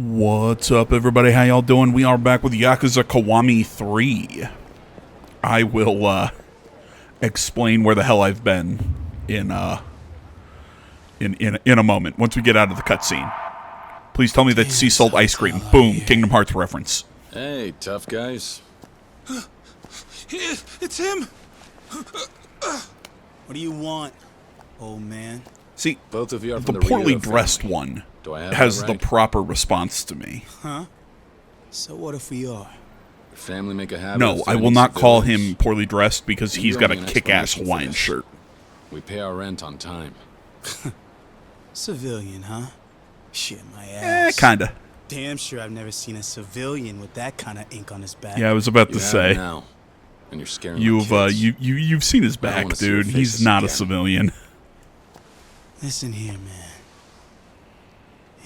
What's up, everybody? How y'all doing? We are back with Yakuza Kiwami 3. I will explain where the hell I've been in a moment once we get out of the cutscene. Please tell me that sea salt ice cream. Boom, Kingdom Hearts reference. Hey, tough guys. It's him. What do you want, old man? See, Both of you are the from poorly Rio dressed family. one Do I have has that the right? proper response to me. Huh? So what if we are? Your family make a habit No, of I will threatening not call civilians. him poorly dressed because You he's owe got a me an kick-ass explanation for Hawaiian this. shirt. We pay our rent on time. Civilian, huh? Shit, my ass. Kinda. Damn sure I've never seen a civilian with that kind of ink on his back. Yeah, I was about You to have say. now, and you're scaring You've my kids. you've seen his I don't back, wanna see your dude. He's faces not a again. civilian. Listen here, man.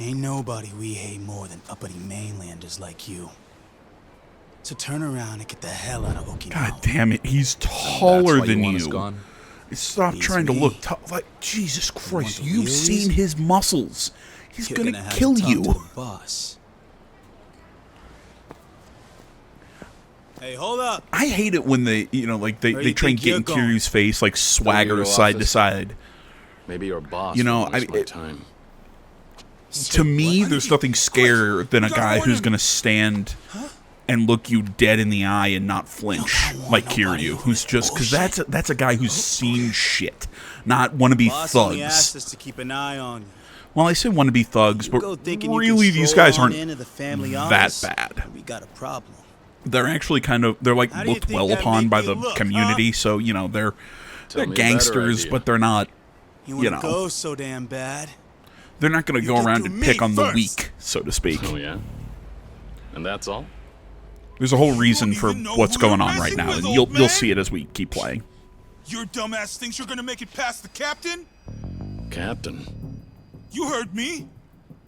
Ain't nobody we hate more than uppity mainlanders like you. So turn around and get the hell out of Okinawan. God damn it, he's That's taller why than want us you. gone? Stop Please, trying to me. look tough. Like, Jesus want Christ, the you've real seen reason? his muscles. He's You're gonna have kill to talk you. to the boss. Hey, hold up. I hate it when they, like Where they you try and think get you're in going? Kiryu's face, like swagger your side to office? side. Maybe your boss. You know, will waste I- my it- time. To me, there's nothing scarier than a We gotta guy warn who's him. gonna stand and look you dead in the eye and not flinch, I want like nobody Kiryu, with who's this just because bullshit. that's a guy who's seen shit, not wannabe Boss only asked thugs. us to keep an eye on you. Well, I say wannabe thugs, You but go thinking you really can these stroll guys on aren't into the family that office. bad. We got a problem. They're actually they're like How do you looked think well that upon make by me the look, community, so they're Tell me a better gangsters, idea. but they're not. You wanna know. go so damn bad? They're not going to You go get around through and me pick on the first. weak, so to speak. Oh yeah. And that's all. There's a whole reason for even know what's who you're going on right messing now, with, and old you'll man. see it as we keep playing. Your dumbass thinks you're gonna make it past the captain? Captain. You heard me.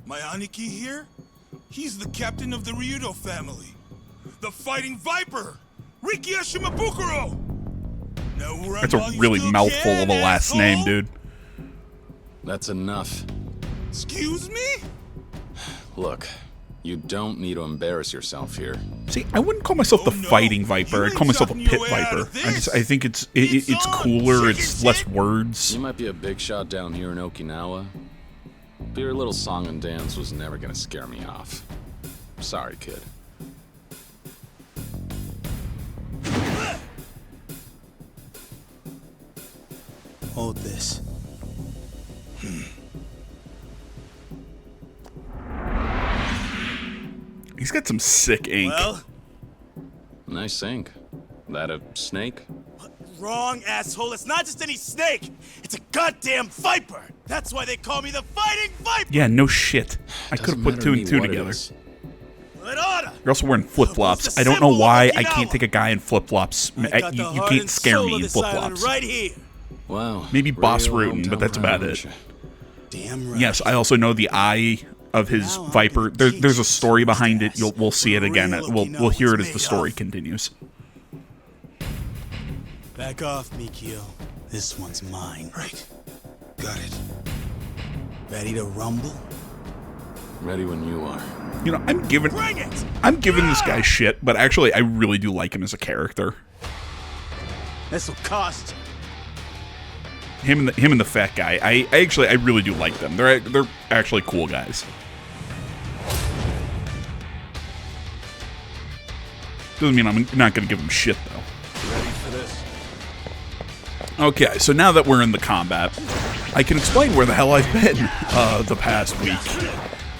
My Aniki here? He's the captain of the Ryudo family. The Fighting Viper! Riki Shimabukuro! Now run That's a while you really still mouthful can, of a last name, asshole. dude. That's enough. Excuse me? Look, you don't need to embarrass yourself here. See, I wouldn't call myself the Oh, no. Fighting Viper. You I'd ain't call myself a talking your Pit way out Viper. of this. I think it's It's on, cooler. chicken It's less shit. words. You might be a big shot down here in Okinawa, but your little song and dance was never gonna scare me off. Sorry, kid. Hold this. He's got some sick ink. Well, Nice ink. That a snake? wrong, asshole. It's not just any snake. It's a goddamn viper. That's why they call me the Fighting Viper. Yeah, no shit. I could have Doesn't put matter two to and me two what it together. is. Well, it oughta. You're also wearing flip-flops. What's the I don't know symbol of why I Okinawa? can't take a guy in flip-flops. I got the You heart can't and scare soul me of in this island flip-flops. right here. Wow. Maybe boss real rooting, but hometown that's pride, about aren't it. you? Damn right. Yes, I also know the eye of his Now I'm Viper. gonna There's a teach story you behind it. guys We'll see it what again. real We'll hear it Okinawan's as the made story of. continues. Back off, Mikio. This one's mine. Right. Got it. Ready to rumble? Ready when you are. You know, I'm giving Bring it! this guy shit, but actually, I really do like him as a character. This'll cost you. Him and the fat guy. I really do like them. They're actually cool guys. Doesn't mean I'm not going to give them shit though. Ready for this? Okay, so now that we're in the combat, I can explain where the hell I've been the past week.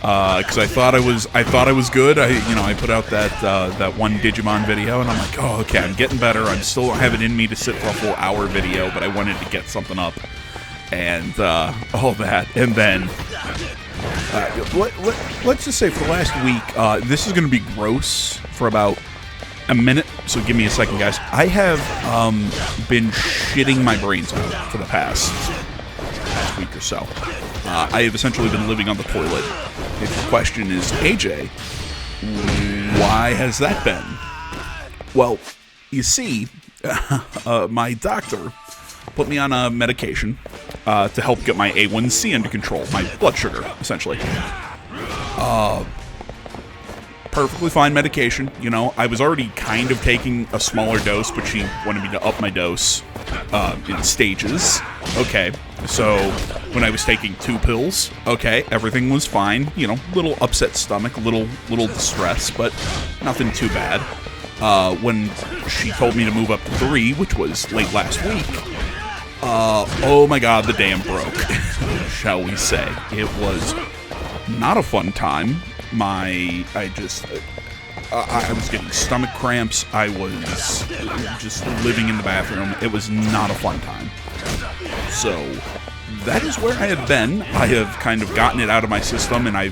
Because I thought I was good. I put out that one Digimon video, and I'm like, oh, okay, I'm getting better. I'm still have it in me to sit for a full hour video, but I wanted to get something up, and all that, and then let's just say for the last week, this is going to be gross for about a minute. So give me a second, guys. I have been shitting my brains out for the past week or so. I have essentially been living on the toilet. If the question is, AJ, why has that been? Well, you see, my doctor put me on a medication to help get my A1C under control, my blood sugar, essentially. perfectly fine medication. You know, I was already kind of taking a smaller dose, but she wanted me to up my dose in stages. Okay, so when I was taking 2 pills, okay, everything was fine. You know, little upset stomach, little distress, but nothing too bad. When she told me to move up to 3, which was late last week, oh my god, the dam broke, shall we say. It was not a fun time. I was getting stomach cramps. I was just living in the bathroom. It was not a fun time. So that is where I have been. I have kind of gotten it out of my system, and I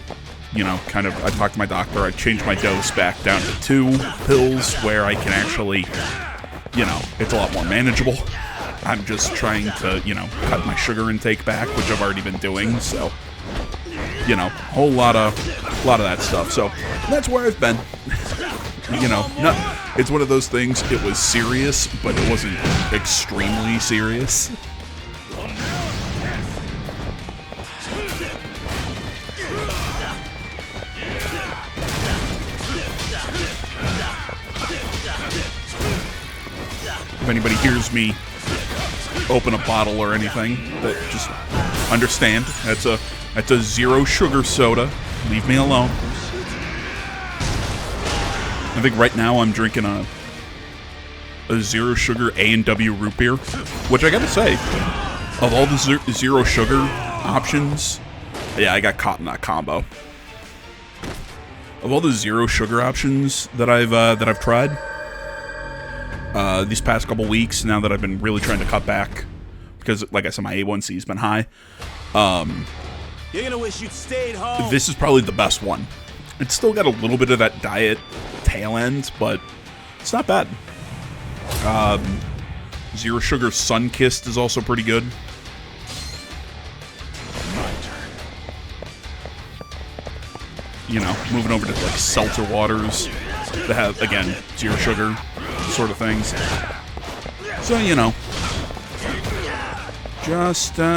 talked to my doctor. I changed my dose back down to 2 pills, where I can actually, it's a lot more manageable. I'm just trying to, cut my sugar intake back, which I've already been doing. So, a whole lot of that stuff. So that's where I've been. It's one of those things. It was serious, but it wasn't extremely serious. If anybody hears me open a bottle or anything, that just understand that's a 0 sugar soda. Leave me alone. I think right now I'm drinking a 0 sugar A&W root beer, which I gotta say, of all the 0 sugar options, yeah, I got caught in that combo. Of all the 0 sugar options that I've tried these past couple weeks, now that I've been really trying to cut back, because like I said, my A1C has been high. You're gonna wish you'd stayed home. This is probably the best one. It's still got a little bit of that diet tail end, but it's not bad. 0 sugar Sunkissed is also pretty good. My turn. Moving over to like seltzer waters that have, again, 0 sugar sort of things. So,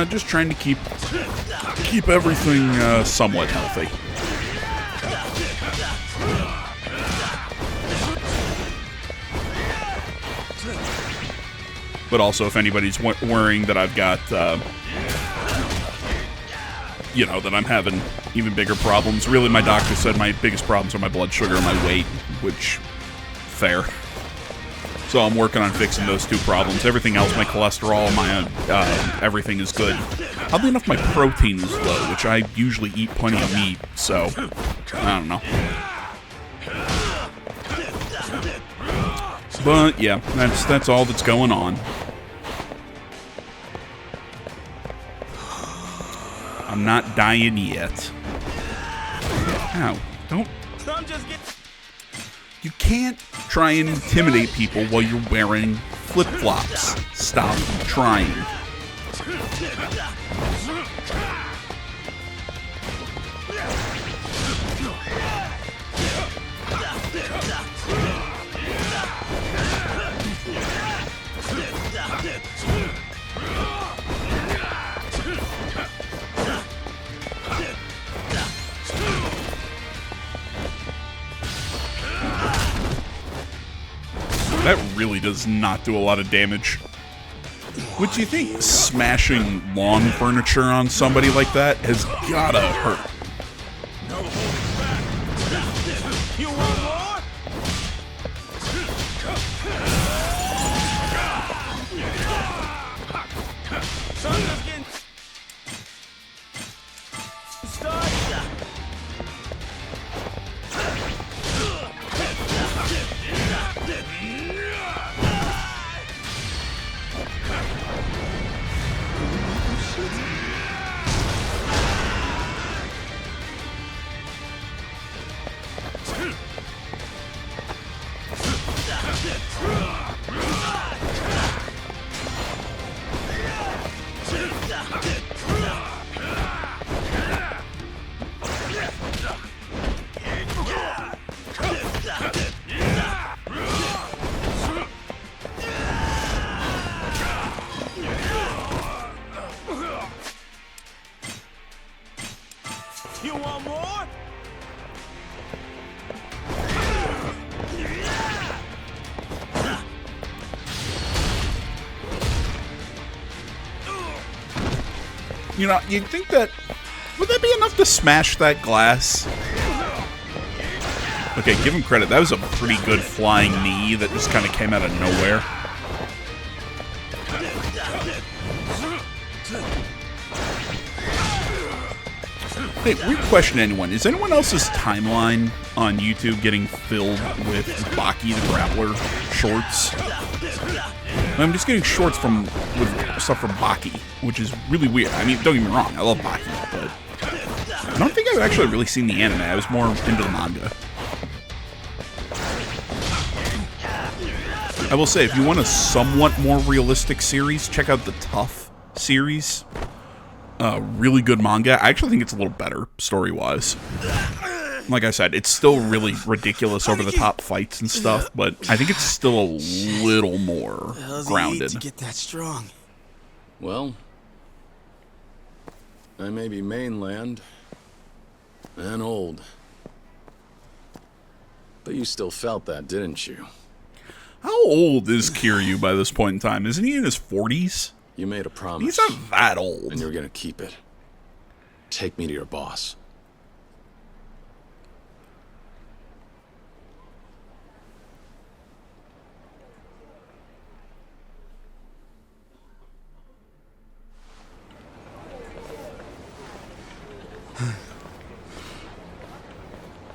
just trying to keep everything somewhat healthy. But also, if anybody's worrying that I've got, that I'm having even bigger problems, really, my doctor said my biggest problems are my blood sugar and my weight, which, fair. So I'm working on fixing those 2 problems. Everything else, my cholesterol, my everything is good. Oddly enough, my protein is low, which I usually eat plenty of meat, so I don't know. But yeah, that's all that's going on. I'm not dying yet. Ow, don't. You can't try and intimidate people while you're wearing flip-flops. Stop trying. That really does not do a lot of damage. Would you think smashing lawn furniture on somebody like that has gotta hurt? You want more? Son just getting started. You want more? You know, you'd think that... Would that be enough to smash that glass? Okay, give him credit. That was a pretty good flying knee that just kind of came out of nowhere. Hey, weird question to anyone. Is anyone else's timeline on YouTube getting filled with Baki the Grappler shorts? I'm just getting shorts with stuff from Baki, which is really weird. I mean, don't get me wrong, I love Baki, but I don't think I've actually really seen the anime. I was more into the manga. I will say, if you want a somewhat more realistic series, check out the Tough series. Really good manga. I actually think it's a little better, story-wise. Like I said, it's still really ridiculous over-the-top fights and stuff, but I think it's still a little more grounded. To get that strong. Well, I may be mainland and old, but you still felt that, didn't you? How old is Kiryu by this point in time? Isn't he in his 40s? You made a promise. He's not that old. And you're gonna keep it. Take me to your boss.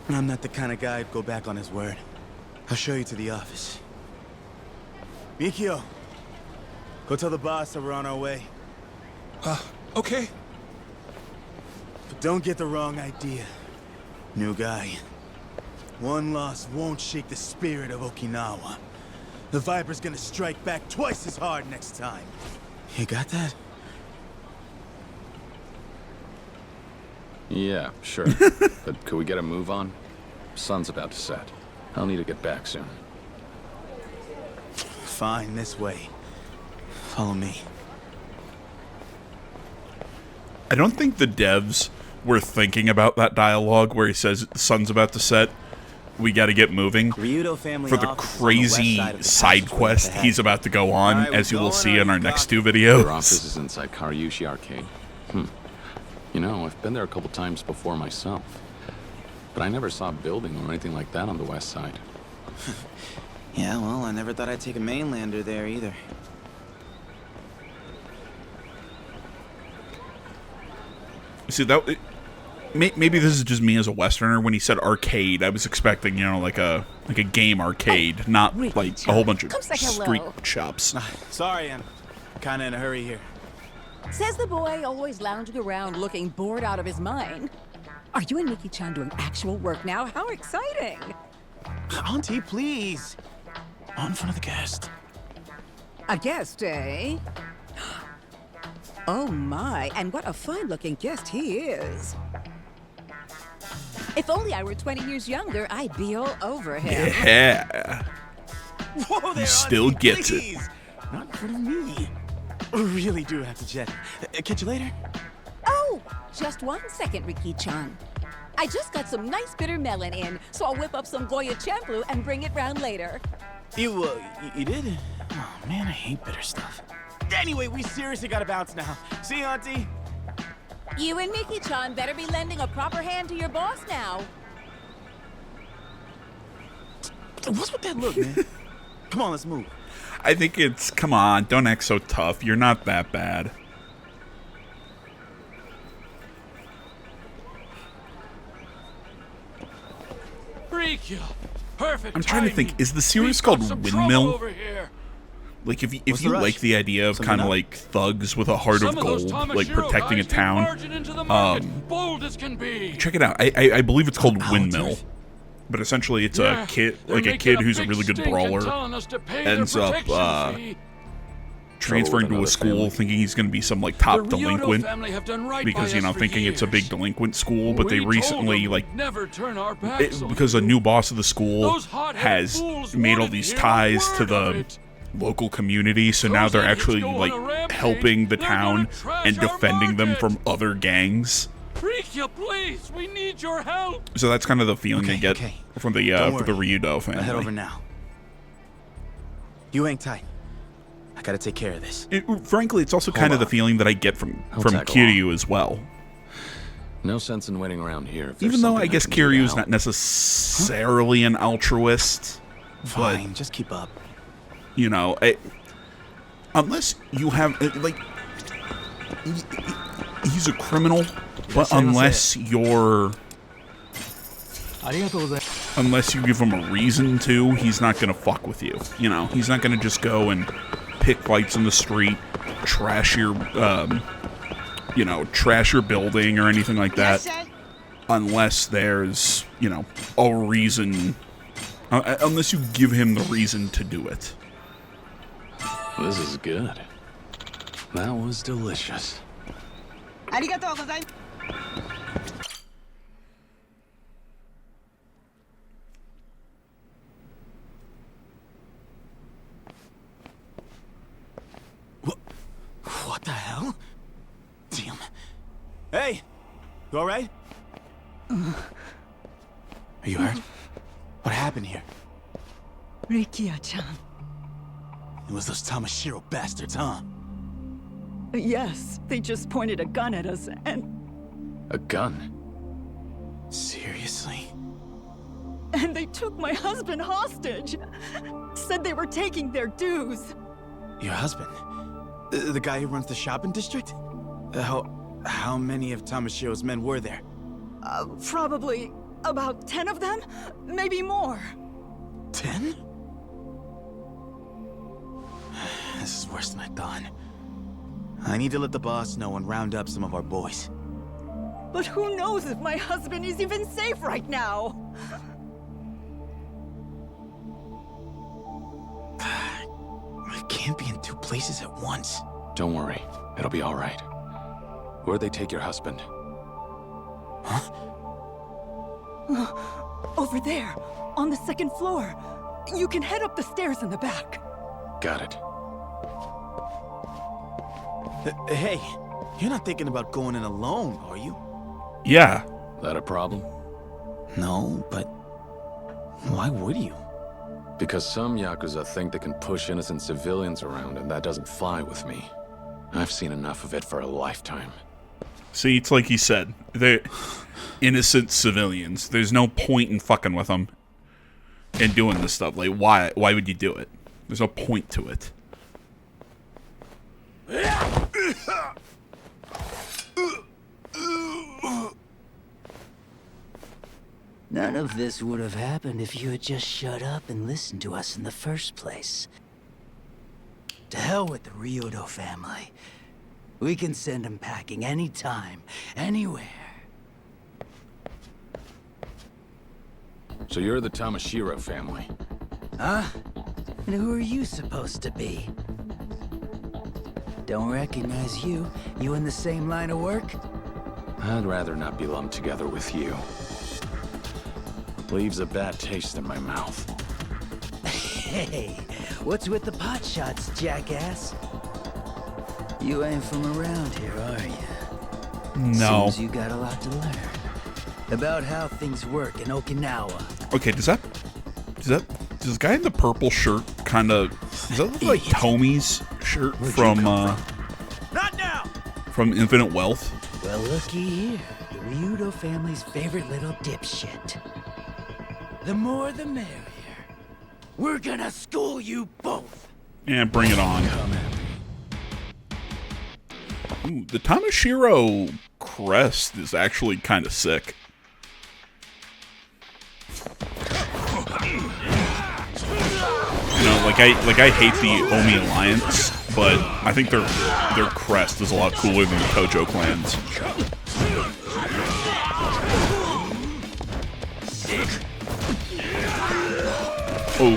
I'm not the kind of guy who'd go back on his word. I'll show you to the office. Mikio, go tell the boss that we're on our way. Okay. But don't get the wrong idea. New guy. One loss won't shake the spirit of Okinawa. The Viper's gonna strike back twice as hard next time. You got that? Yeah, sure. But could we get a move on? Sun's about to set. I'll need to get back soon. Fine, this way. Follow me. I don't think the devs were thinking about that dialogue where he says, the sun's about to set, we gotta get moving, Ryudo family for the crazy side quest he's about to go on, Alright, as you will see in our next two Your videos. office is inside Karyushi Arcade. You know, I've been there a couple times before myself. But I never saw a building or anything like that on the west side. Yeah, well, I never thought I'd take a mainlander there either. See, that maybe this is just me as a Westerner. When he said arcade, I was expecting, you know, like a game arcade, not like a whole bunch of street shops. Sorry, I'm kinda in a hurry here. Says the boy always lounging around looking bored out of his mind. Are you and Miki-chan doing actual work now? How exciting! Auntie, please. Not in front of the guest. A guest, eh? Oh my, and what a fine-looking guest he is. If only I were 20 years younger, I'd be all over him. Yeah. Whoa there, He still Auntie, gets it. please. Not in front of me. I really do have to jet. Catch you later. Oh, just 1 second, Riki-chan. I just got some nice bitter melon in, so I'll whip up some Goya Champlu and bring it round later. You did? Oh man, I hate bitter stuff. Anyway, we seriously gotta bounce now. See you, Auntie. You and Miki-chan better be lending a proper hand to your boss now. What's with that look, man? Come on, let's move. I think it's, come on, don't act so tough. You're not that bad. Perfect. I'm trying to think, timing. is the series We've called got some trouble Windmill? over here. Like, if What's you the rush? like the idea of Something kind of up? like thugs with a heart Some of of those gold, like Tamashiro protecting a guys came town, barging into the market, bold as can be. check it out. I believe it's called Oh, Windmill. it's But essentially, it's Yeah, a kid, they're like a making kid who's a big really good stink and brawler, telling us to pay their ends up protection fee. transferring to another a school family. thinking he's going to be some like top The Ryudo delinquent family have done right because, by you know, us for thinking it's a big years. delinquent school, but they We told recently them like we'd never turn our backs on because a you. new boss of the school Those hot-headed has fools made all wanted these to hear a ties to word of the it. local community, so now Those they're idiots actually go on like a rampage, helping the they're town gonna trash and our defending them market. from other gangs. Rikya, please, we need your help. So that's kind of the feeling Okay, they get okay. from the Don't for the worry. Ryudo I'll head over family. now. You hang tight. I gotta take care of this. Frankly, it's also kind of the feeling that I get from tag Kiryu as well. No sense in waiting around here. If there's Even though something I guess can do to Kiryu's help. not necessarily an altruist. Fine, just keep up. You know, unless you have, like, he's a criminal, but unless you give him a reason to, he's not gonna fuck with you. You know, he's not gonna just go and pick fights in the street, trash your, trash your building or anything like that, unless there's, a reason, unless you give him the reason to do it. This is good. That was delicious. What the hell? Damn. Hey! You alright? Are you hurt? What happened here? Rikia-chan. It was those Tamashiro bastards, huh? Yes, they just pointed a gun at us and A gun? Seriously? they took my husband hostage. Said they were taking their dues. Your husband? The guy who runs the shopping district? How many of Tamashiro's men were there? Probably about 10 of them, maybe more. 10? This is worse than I thought. I need to let the boss know and round up some of our boys. But who knows if my husband is even safe right now? I can't be in two places at once. Don't worry. It'll be all right. Where'd they take your husband? Huh? Over there, on the second floor. You can head up the stairs in the back. Got it. Hey, you're not thinking about going in alone, are you? Yeah. That a problem? No, but why would you? Because some Yakuza think they can push innocent civilians around, and that doesn't fly with me. I've seen enough of it for a lifetime. See, it's like he said. They're innocent civilians. There's no point in fucking with them and doing this stuff. Like, why? Why would you do it? There's no point to it. None of this would have happened if you had just shut up and listened to us in the first place. To hell with the Ryudo family. We can send them packing anytime, anywhere. So you're the Tamashiro family? Huh? And who are you supposed to be? Don't recognize you. You in the same line of work? I'd rather not be lumped together with you. Leaves a bad taste in my mouth. Hey, what's with the pot shots, jackass? You ain't from around here, are you? No. Seems you got a lot to learn about how things work in Okinawa. Okay, does the guy in the purple shirt kind of, does that look like Tommy's shirt from Not now! from Infinite Wealth? Well, looky here. The Ryudo family's favorite little dipshit. The more the merrier. We're gonna school you both. And bring it on. Ooh, the Tamashiro crest is actually kind of sick. You know, like I hate the Omi Alliance, but I think their crest is a lot cooler than the Tojo clans. Ooh,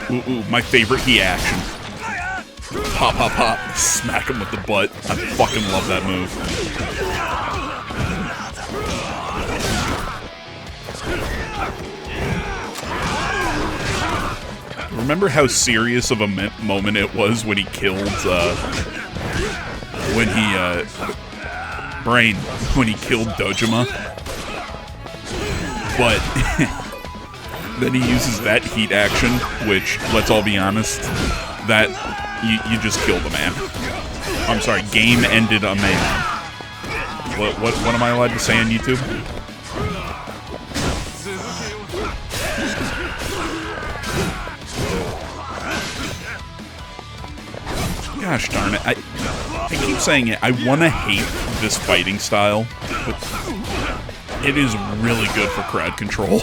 my favorite key action. Pop, pop, pop. Smack him with the butt. I fucking love that move. Remember how serious of a moment it was when he killed, when he killed Dojima? But then he uses that heat action, which, let's all be honest, that You just killed a man. I'm sorry, game ended a man. What am I allowed to say on YouTube? Gosh darn it. I keep saying it. I want to hate this fighting style, but it is really good for crowd control.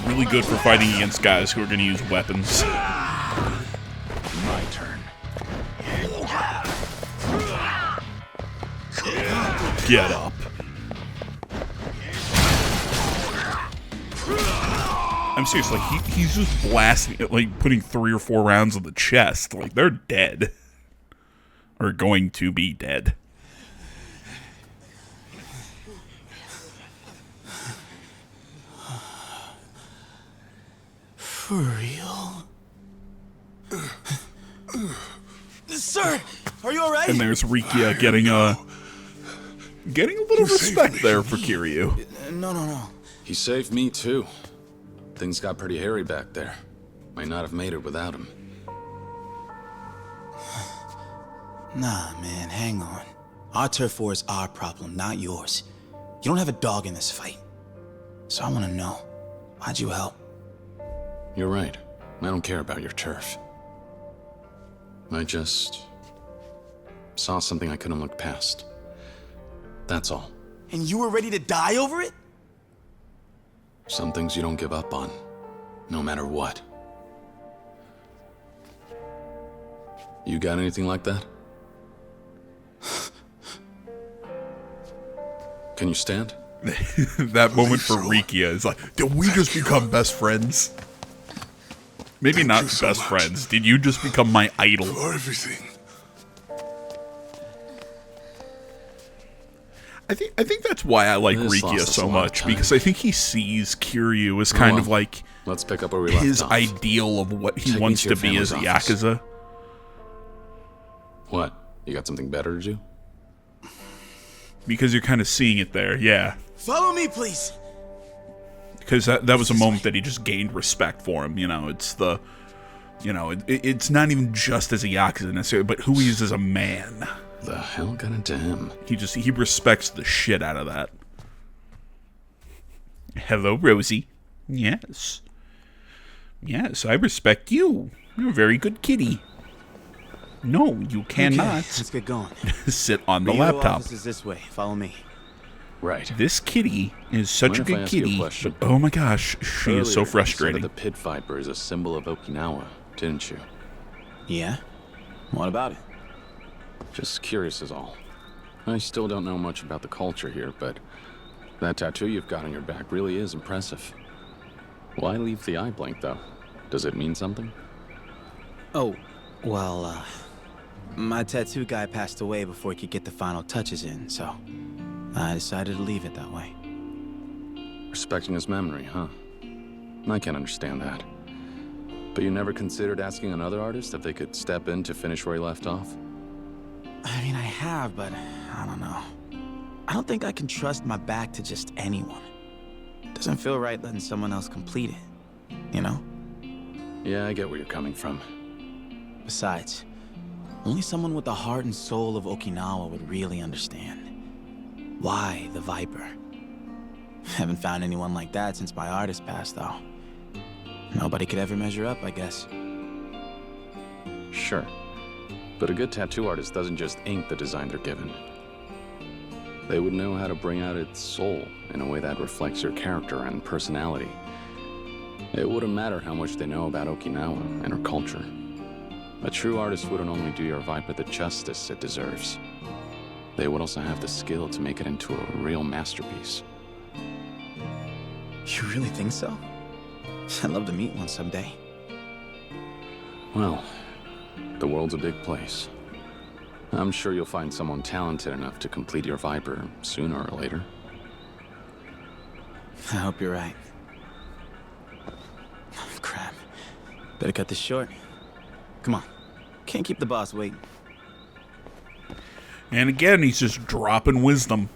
Really good for fighting against guys who are going to use weapons. My turn. Get up. I'm serious, like, he's just blasting, like, putting 3 or 4 rounds in the chest. Like, they're dead. Or going to be dead. For real? Sir, are you alright? And there's Rikia getting a little respect there for Kiryu. No. He saved me, too. Things got pretty hairy back there. Might not have made it without him. Nah, man, hang on. Our turf war is our problem, not yours. You don't have a dog in this fight. So I want to know, why'd you help? You're right. I don't care about your turf. I just saw something I couldn't look past. That's all. And you were ready to die over it? Some things you don't give up on, no matter what. You got anything like that? Can you stand? That moment for Rikia is like, did we just become best friends? Maybe not best friends. Did you just become my idol? For everything. I think that's why I like This Rikia lost us a so lot of much, time. because I think he sees Kiryu as kind of like Let's pick up where we left his off. ideal of what he Take me wants to to your be as a family's office. Yakuza. What? You got something better to do? Because you're kind of seeing it there, yeah. Follow me, please. Because that was a moment that he just gained respect for him. You know, it's the, you know, it's not even just as a Yakuza necessarily, but who he is as a man. The hell got into him? He respects the shit out of that. Hello, Rosie. Yes. Yes, I respect you. You're a very good kitty. No, you cannot Okay, let's get going. sit on the Ryudo laptop. office is this way. Follow me. Right. This kitty is such a Mind if I good ask you a kitty. question? But, oh my gosh, she is so Earlier, frustrating. You said that the pit viper is a symbol of Okinawa, didn't you? Yeah? What about it? Just curious is all. I still don't know much about the culture here, but that tattoo you've got on your back really is impressive. Why leave the eye blank, though? Does it mean something? Oh, well, my tattoo guy passed away before he could get the final touches in, so I decided to leave it that way. Respecting his memory, huh? I can understand that. But you never considered asking another artist if they could step in to finish where he left off? I mean, I have, but I don't know. I don't think I can trust my back to just anyone. It doesn't feel right letting someone else complete it, you know? Yeah, I get where you're coming from. Besides, only someone with the heart and soul of Okinawa would really understand. Why the Viper? Haven't found anyone like that since my artist passed, though. Nobody could ever measure up, I guess. Sure. But a good tattoo artist doesn't just ink the design they're given. They would know how to bring out its soul in a way that reflects your character and personality. It wouldn't matter how much they know about Okinawa and her culture. A true artist wouldn't only do your Viper the justice it deserves. They would also have the skill to make it into a real masterpiece. You really think so? I'd love to meet one someday. Well, the world's a big place. I'm sure you'll find someone talented enough to complete your Viper sooner or later. I hope you're right. Crap. Better cut this short. Come on. Can't keep the boss waiting. And again, he's just dropping wisdom.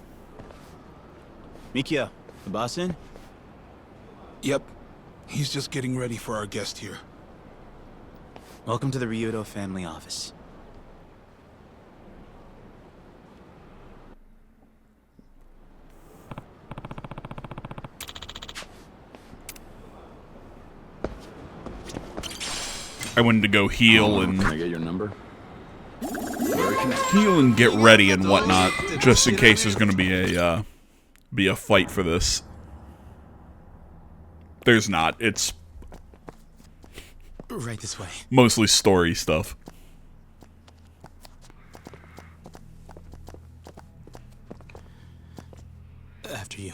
Mikio, the boss in? Yep. He's just getting ready for our guest here. Welcome to the Ryudo family office. I wanted to go heal and Can I get your number? get ready and whatnot, just in case there's going to be a fight for this. There's not. It's Right this way. mostly story stuff. After you.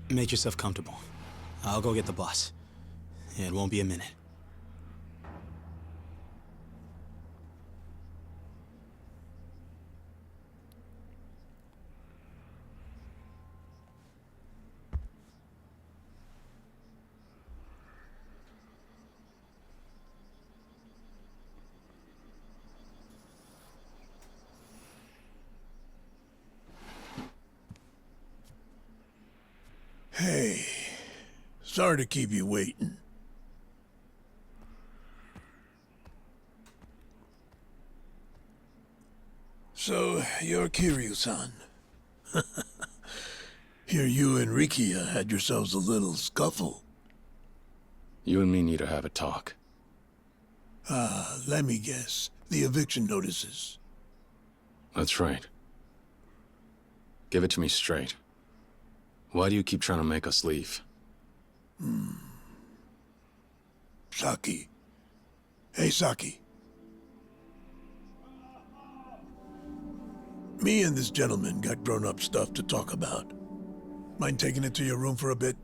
Make yourself comfortable. I'll go get the boss. It won't be a minute. Hey, sorry to keep you waiting. So, you're Kiryu-san. Hear you and Rikia had yourselves a little scuffle. You and me need to have a talk. Let me guess. The eviction notices. That's right. Give it to me straight. Why do you keep trying to make us leave? Saki. Hey, Saki. Me and this gentleman got grown-up stuff to talk about. Mind taking it to your room for a bit?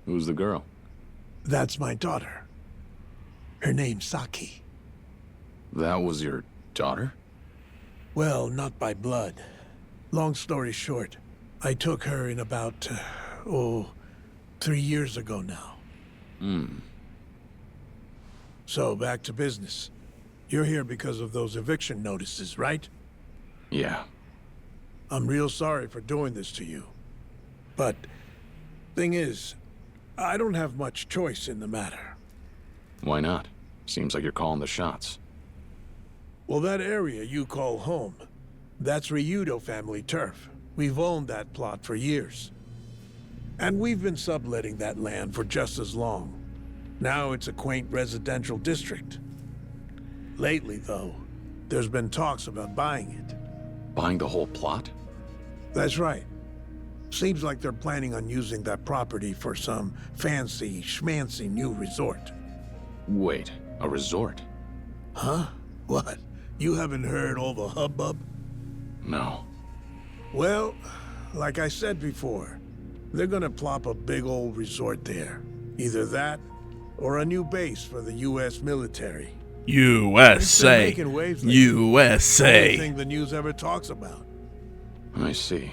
Who's the girl? That's my daughter. Her name's Saki. That was your daughter? Well, not by blood. Long story short, I took her in about, 3 years ago now. So, back to business. You're here because of those eviction notices, right? Yeah. I'm real sorry for doing this to you. But, thing is, I don't have much choice in the matter. Why not? Seems like you're calling the shots. Well, that area you call home, that's Ryudo family turf. We've owned that plot for years. And we've been subletting that land for just as long. Now it's a quaint residential district. Lately, though, there's been talks about buying it. Buying the whole plot? That's right. Seems like they're planning on using that property for some fancy, schmancy new resort. Wait, a resort? Huh? What? You haven't heard all the hubbub? No. Well, like I said before, they're gonna plop a big old resort there. Either that, or a new base for the U.S. military. It's been USA. making waves lately. Only USA. thing the news ever talks about. I see.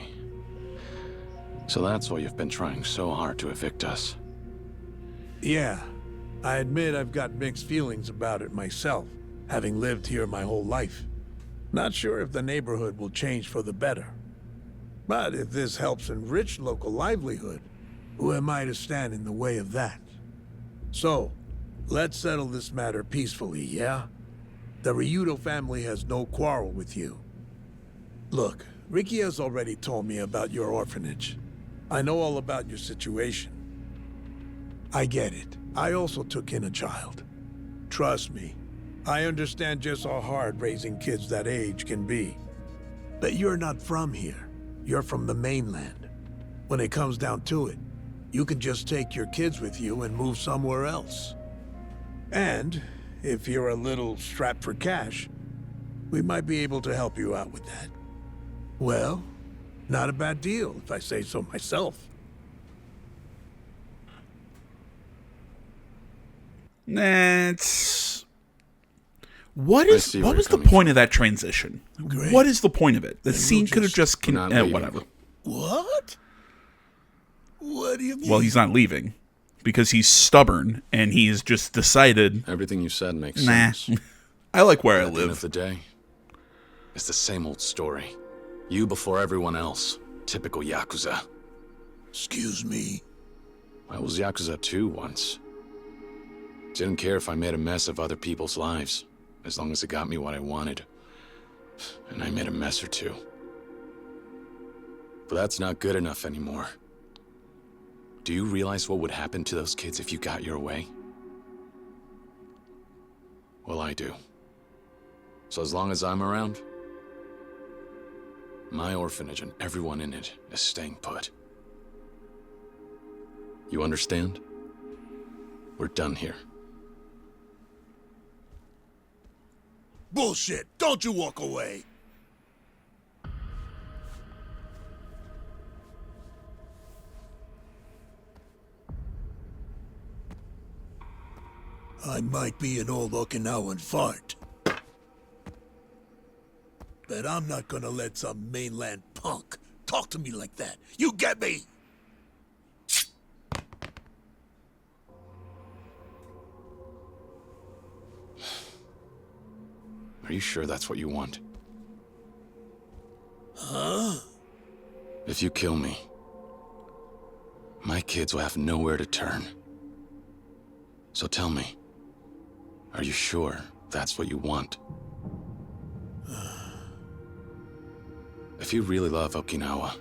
So that's why you've been trying so hard to evict us. Yeah, I admit I've got mixed feelings about it myself, having lived here my whole life. Not sure if the neighborhood will change for the better. But if this helps enrich local livelihood, who am I to stand in the way of that? So, let's settle this matter peacefully, yeah? The Ryudo family has no quarrel with you. Look, Ricky has already told me about your orphanage. I know all about your situation. I get it. I also took in a child. Trust me, I understand just how hard raising kids that age can be. But you're not from here. You're from the mainland. When it comes down to it, you can just take your kids with you and move somewhere else. And if you're a little strapped for cash, we might be able to help you out with that. Well, not a bad deal, if I say so myself. Nah, it's... What I is see what where was you're the coming point of that transition? What is the point of it? The Then scene we'll could have just We're not leaving. whatever. What? What do you mean? Well, he's not leaving because he's stubborn and he's just decided, Everything you said makes nah. sense. I like where I At the end of live. the day, it's the same old story. You before everyone else. Typical Yakuza. Excuse me. I was Yakuza 2 once. Didn't care if I made a mess of other people's lives, as long as it got me what I wanted. And I made a mess or two. But that's not good enough anymore. Do you realize what would happen to those kids if you got your way? Well, I do. So as long as I'm around, my orphanage and everyone in it is staying put. You understand? We're done here. Bullshit. Don't you walk away. I might be an old Okinawan fart, but I'm not gonna let some mainland punk talk to me like that. You get me? Are you sure that's what you want? Huh? If you kill me, my kids will have nowhere to turn. So tell me, are you sure that's what you want? If you really love Okinawa,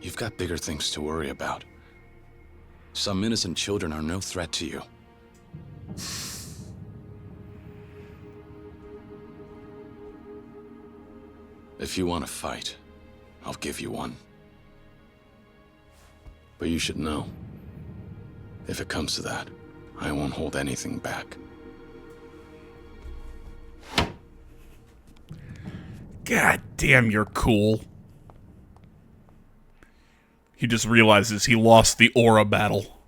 you've got bigger things to worry about. Some innocent children are no threat to you. If you want to fight, I'll give you one. But you should know, if it comes to that, I won't hold anything back. God damn, you're cool. He just realizes he lost the aura battle.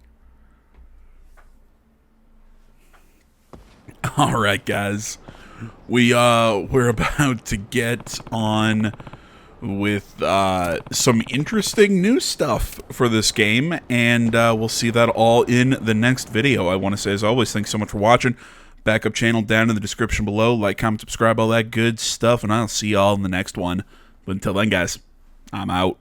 All right, guys. We're about to get on with some interesting new stuff for this game, and we'll see that all in the next video. I want to say, as always, thanks so much for watching. Backup channel down in the description below. Like, comment, subscribe, all that good stuff, and I'll see y'all in the next one. But until then, guys, I'm out.